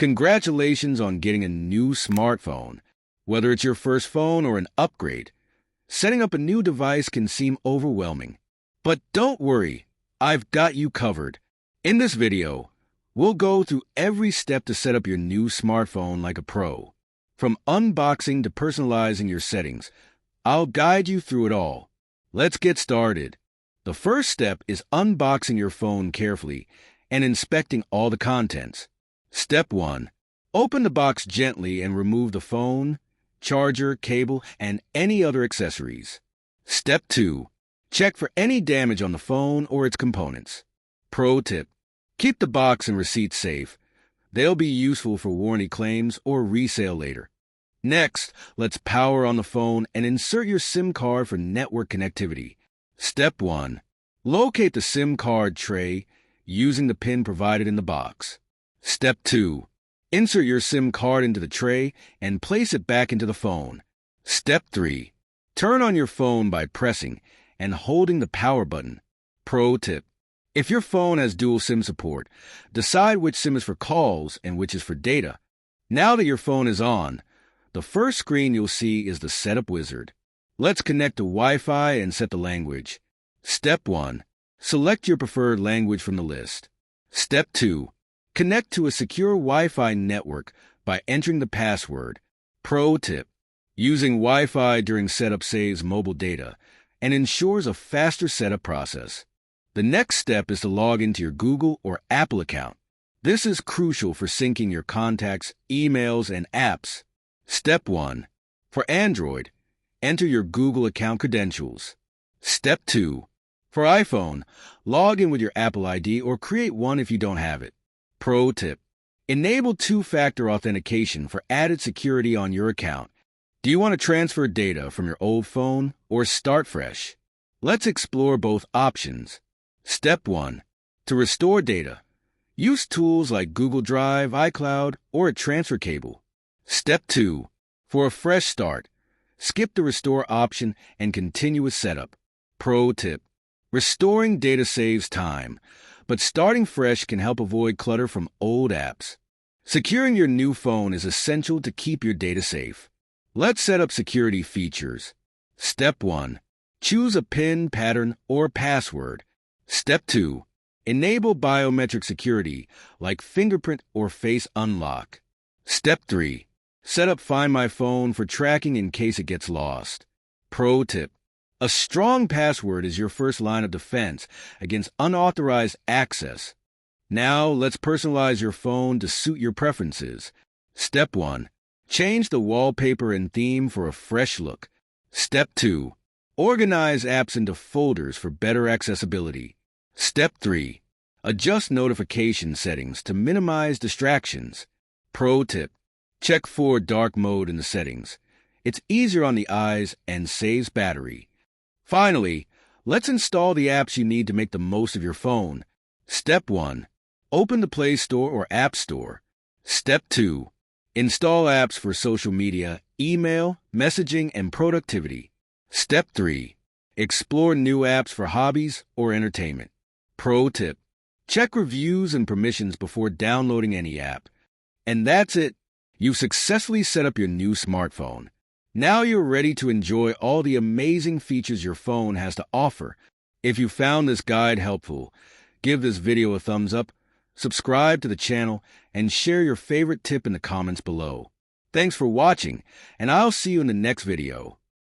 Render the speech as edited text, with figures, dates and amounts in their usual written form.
Congratulations on getting a new smartphone. Whether it's your first phone or an upgrade, setting up a new device can seem overwhelming. But don't worry, I've got you covered. In this video, we'll go through every step to set up your new smartphone like a pro. From unboxing to personalizing your settings, I'll guide you through it all. Let's get started. The first step is unboxing your phone carefully and inspecting all the contents. Step 1. Open the box gently and remove the phone, charger, cable, and any other accessories. Step 2. Check for any damage on the phone or its components. Pro tip: keep the box and receipt safe. They'll be useful for warranty claims or resale later. Next, let's power on the phone and insert your SIM card for network connectivity. Step 1. Locate the SIM card tray using the pin provided in the box. Step 2. Insert your SIM card into the tray and place it back into the phone. Step 3. Turn on your phone by pressing and holding the power button. Pro tip: if your phone has dual SIM support, decide which SIM is for calls and which is for data. Now that your phone is on, the first screen you'll see is the setup wizard. Let's connect to Wi-Fi and set the language. Step 1. Select your preferred language from the list. Step 2. Connect to a secure Wi-Fi network by entering the password. Pro tip: using Wi-Fi during setup saves mobile data and ensures a faster setup process. The next step is to log into your Google or Apple account. This is crucial for syncing your contacts, emails, and apps. Step 1. For Android, enter your Google account credentials. Step 2. For iPhone, log in with your Apple ID or create one if you don't have it. Pro tip: enable two-factor authentication for added security on your account. Do you want to transfer data from your old phone or start fresh? Let's explore both options. Step 1. To restore data, use tools like Google Drive, iCloud, or a transfer cable. Step 2. For a fresh start, skip the restore option and continue with setup. Pro tip: restoring data saves time, but starting fresh can help avoid clutter from old apps. Securing your new phone is essential to keep your data safe. Let's set up security features. Step 1. Choose a PIN, pattern, or password. Step 2. Enable biometric security like fingerprint or face unlock. Step 3. Set up Find My Phone for tracking in case it gets lost. Pro tip: a strong password is your first line of defense against unauthorized access. Now, let's personalize your phone to suit your preferences. Step 1. Change the wallpaper and theme for a fresh look. Step 2. Organize apps into folders for better accessibility. Step 3. Adjust notification settings to minimize distractions. Pro tip: check for dark mode in the settings. It's easier on the eyes and saves battery. Finally, let's install the apps you need to make the most of your phone. Step 1. Open the Play Store or App Store. Step 2. Install apps for social media, email, messaging, and productivity. Step 3. Explore new apps for hobbies or entertainment. Pro tip: check reviews and permissions before downloading any app. And that's it. You've successfully set up your new smartphone. Now you're ready to enjoy all the amazing features your phone has to offer. If you found this guide helpful, give this video a thumbs up, subscribe to the channel, and share your favorite tip in the comments below. Thanks for watching, and I'll see you in the next video.